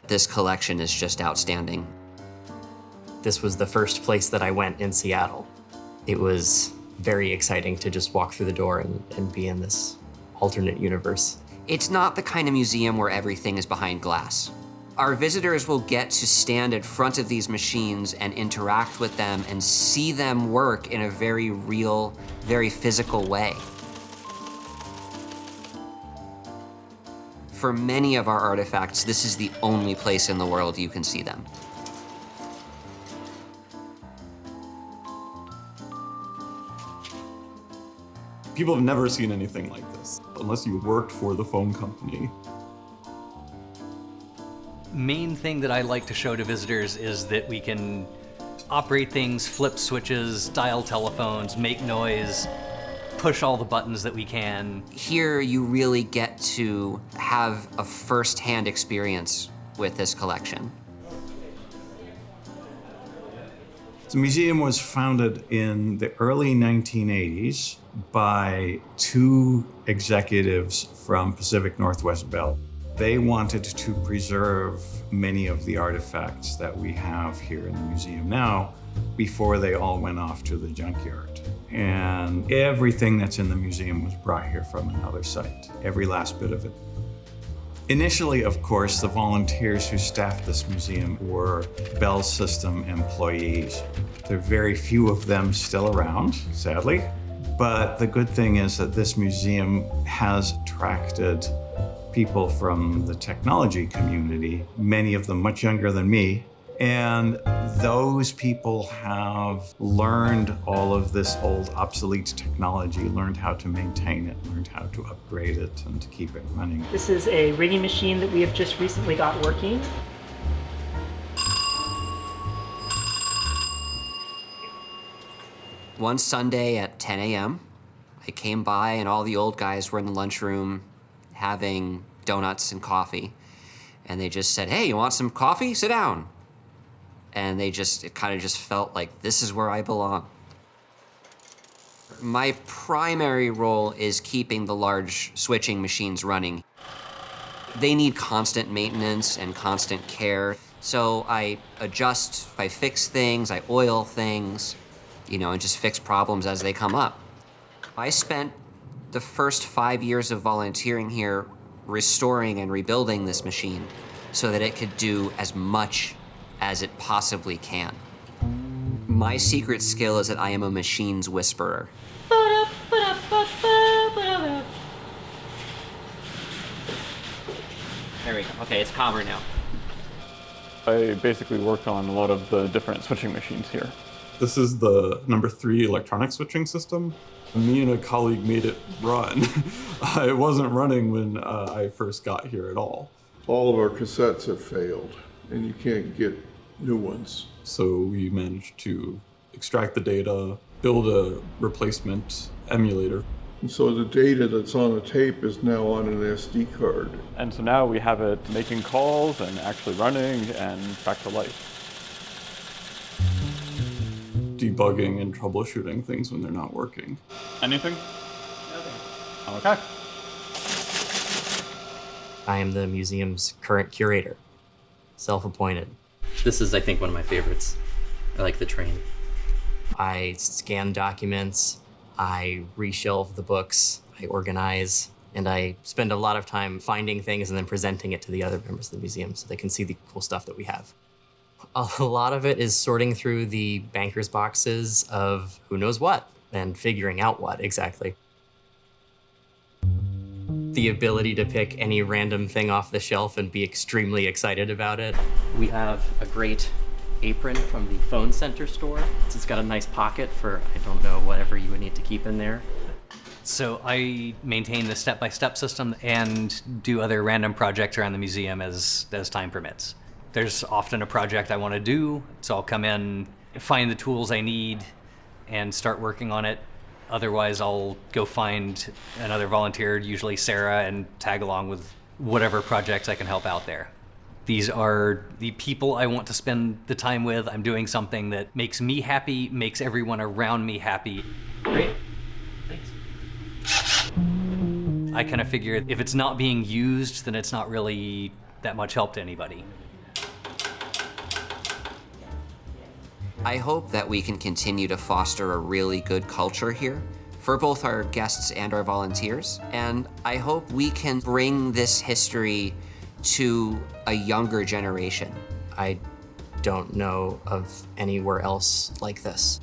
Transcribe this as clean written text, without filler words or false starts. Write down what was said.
This collection is just outstanding. This was the first place that I went in Seattle. It was very exciting to just walk through the door and be in this alternate universe. It's not the kind of museum where everything is behind glass. Our visitors will get to stand in front of these machines and interact with them and see them work in a very real, very physical way. For many of our artifacts, this is the only place in the world you can see them. People have never seen anything like this, unless you worked for the phone company. Main thing that I like to show to visitors is that we can operate things, flip switches, dial telephones, make noise, push all the buttons that we can. Here, you really get to have a first-hand experience with this collection. The museum was founded in the early 1980s by two executives from Pacific Northwest Bell. They wanted to preserve many of the artifacts that we have here in the museum now before they all went off to the junkyard. And everything that's in the museum was brought here from another site, every last bit of it. Initially, of course, the volunteers who staffed this museum were Bell System employees. There are very few of them still around, sadly. But the good thing is that this museum has attracted people from the technology community, many of them much younger than me. And those people have learned all of this old obsolete technology, learned how to maintain it, learned how to upgrade it and to keep it running. This is a rigging machine that we have just recently got working. One Sunday at 10 a.m., I came by and all the old guys were in the lunchroom having donuts and coffee. And they just said, "Hey, you want some coffee? Sit down." And it kind of just felt like this is where I belong. My primary role is keeping the large switching machines running. They need constant maintenance and constant care. So I adjust, I fix things, I oil things, and just fix problems as they come up. I spent the first 5 years of volunteering here restoring and rebuilding this machine so that it could do as much as it possibly can. My secret skill is that I am a machines whisperer. There we go. Okay, it's calmer now. I basically worked on a lot of the different switching machines here. This is the number 3 electronic switching system. Me and a colleague made it run. It wasn't running when I first got here at all. All of our cassettes have failed, and you can't get new ones. So we managed to extract the data, build a replacement emulator. And so the data that's on a tape is now on an SD card. And so now we have it making calls and actually running and back to life. Debugging and troubleshooting things when they're not working. Anything? Nothing. Okay. I am the museum's current curator, self-appointed. This is, I think, one of my favorites. I like the train. I scan documents, I reshelve the books, I organize, and I spend a lot of time finding things and then presenting it to the other members of the museum so they can see the cool stuff that we have. A lot of it is sorting through the banker's boxes of who knows what and figuring out what exactly. The ability to pick any random thing off the shelf and be extremely excited about it. We have a great apron from the phone center store. It's got a nice pocket for, I don't know, whatever you would need to keep in there. So I maintain the step-by-step system and do other random projects around the museum as time permits. There's often a project I want to do, so I'll come in, find the tools I need, and start working on it. Otherwise, I'll go find another volunteer, usually Sarah, and tag along with whatever projects I can help out there. These are the people I want to spend the time with. I'm doing something that makes me happy, makes everyone around me happy. Great. Thanks. I kind of figure if it's not being used, then it's not really that much help to anybody. I hope that we can continue to foster a really good culture here for both our guests and our volunteers. And I hope we can bring this history to a younger generation. I don't know of anywhere else like this.